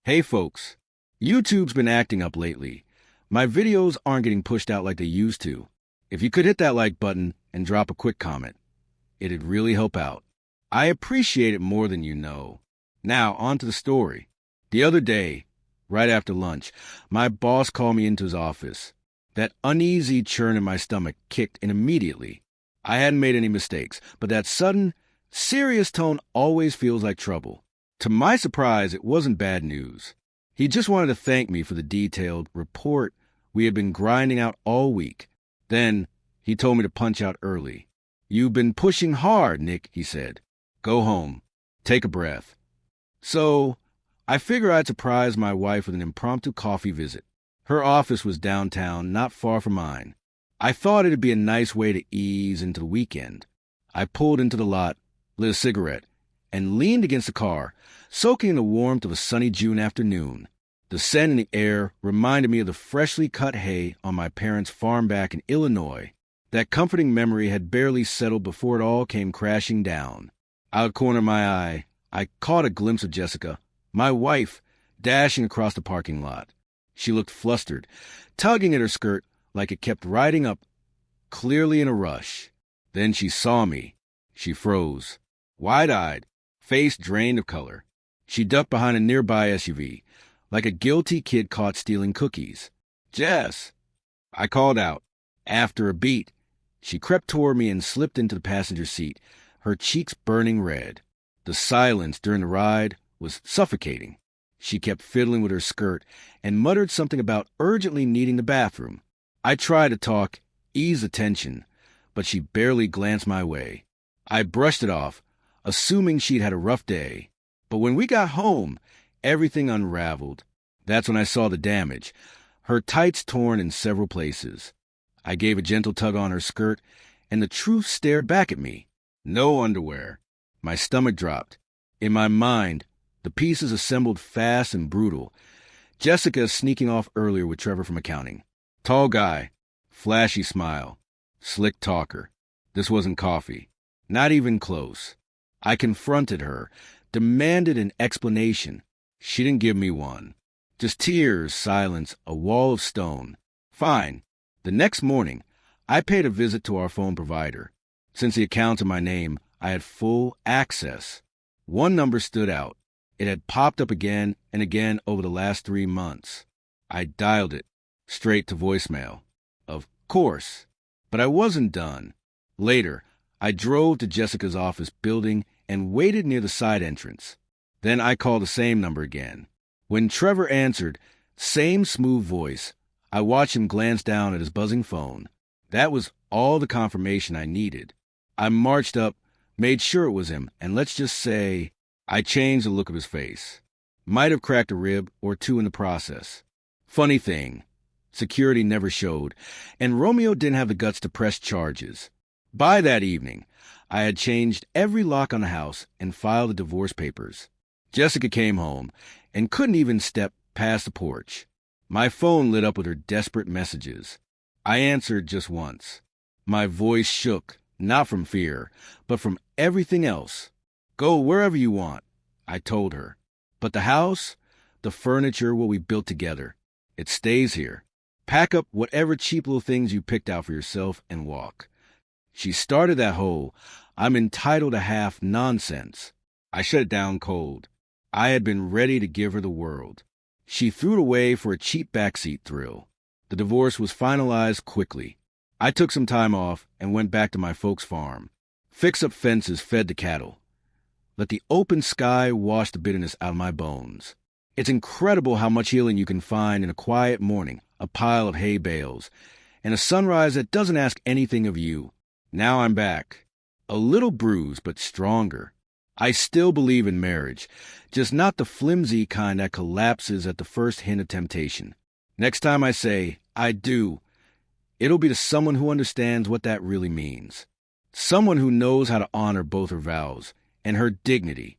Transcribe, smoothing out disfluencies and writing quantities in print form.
Hey folks, YouTube's been acting up lately. My videos aren't getting pushed out like they used to. If you could hit that like button and drop a quick comment, it'd really help out. I appreciate it more than you know. Now, on to the story. The other day, right after lunch, my boss called me into his office. That uneasy churn in my stomach kicked in immediately. I hadn't made any mistakes, but that sudden, serious tone always feels like trouble. To my surprise, it wasn't bad news. He just wanted to thank me for the detailed report we had been grinding out all week. Then he told me to punch out early. "You've been pushing hard, Nick," he said. "Go home. Take a breath." So I figured I'd surprise my wife with an impromptu coffee visit. Her office was downtown, not far from mine. I thought it'd be a nice way to ease into the weekend. I pulled into the lot, lit a cigarette, and leaned against the car, soaking in the warmth of a sunny June afternoon. The scent in the air reminded me of the freshly cut hay on my parents' farm back in Illinois. That comforting memory had barely settled before it all came crashing down. Out of the corner of my eye, I caught a glimpse of Jessica, my wife, dashing across the parking lot. She looked flustered, tugging at her skirt like it kept riding up, clearly in a rush. Then she saw me. She froze, wide-eyed, face drained of color. She ducked behind a nearby SUV, like a guilty kid caught stealing cookies. "Jess!" I called out. After a beat, she crept toward me and slipped into the passenger seat, her cheeks burning red. The silence during the ride was suffocating. She kept fiddling with her skirt and muttered something about urgently needing the bathroom. I tried to talk, ease the tension, but she barely glanced my way. I brushed it off, assuming she'd had a rough day. But when we got home, everything unraveled. That's when I saw the damage, her tights torn in several places. I gave a gentle tug on her skirt, and the truth stared back at me. No underwear. My stomach dropped. In my mind, the pieces assembled fast and brutal. Jessica sneaking off earlier with Trevor from accounting. Tall guy, flashy smile, slick talker. This wasn't coffee. Not even close. I confronted her, demanded an explanation. She didn't give me one. Just tears, silence, a wall of stone. Fine. The next morning, I paid a visit to our phone provider. Since the account's in my name, I had full access. One number stood out. It had popped up again and again over the last 3 months. I dialed it, straight to voicemail. Of course. But I wasn't done. Later, I drove to Jessica's office building and waited near the side entrance. Then I called the same number again. When Trevor answered, same smooth voice, I watched him glance down at his buzzing phone. That was all the confirmation I needed. I marched up, made sure it was him, and let's just say I changed the look of his face. Might have cracked a rib or two in the process. Funny thing, security never showed, and Romeo didn't have the guts to press charges. By that evening, I had changed every lock on the house and filed the divorce papers. Jessica came home and couldn't even step past the porch. My phone lit up with her desperate messages. I answered just once. My voice shook, not from fear, but from everything else. "Go wherever you want," I told her. "But the house, the furniture, what we built together, it stays here. Pack up whatever cheap little things you picked out for yourself and walk." She started that whole, "I'm entitled to half" nonsense. I shut it down cold. I had been ready to give her the world. She threw it away for a cheap backseat thrill. The divorce was finalized quickly. I took some time off and went back to my folks' farm. Fix-up fences fed the cattle. Let the open sky wash the bitterness out of my bones. It's incredible how much healing you can find in a quiet morning, a pile of hay bales, and a sunrise that doesn't ask anything of you. Now I'm back. A little bruised, but stronger. I still believe in marriage, just not the flimsy kind that collapses at the first hint of temptation. Next time I say, "I do," it'll be to someone who understands what that really means. Someone who knows how to honor both her vows and her dignity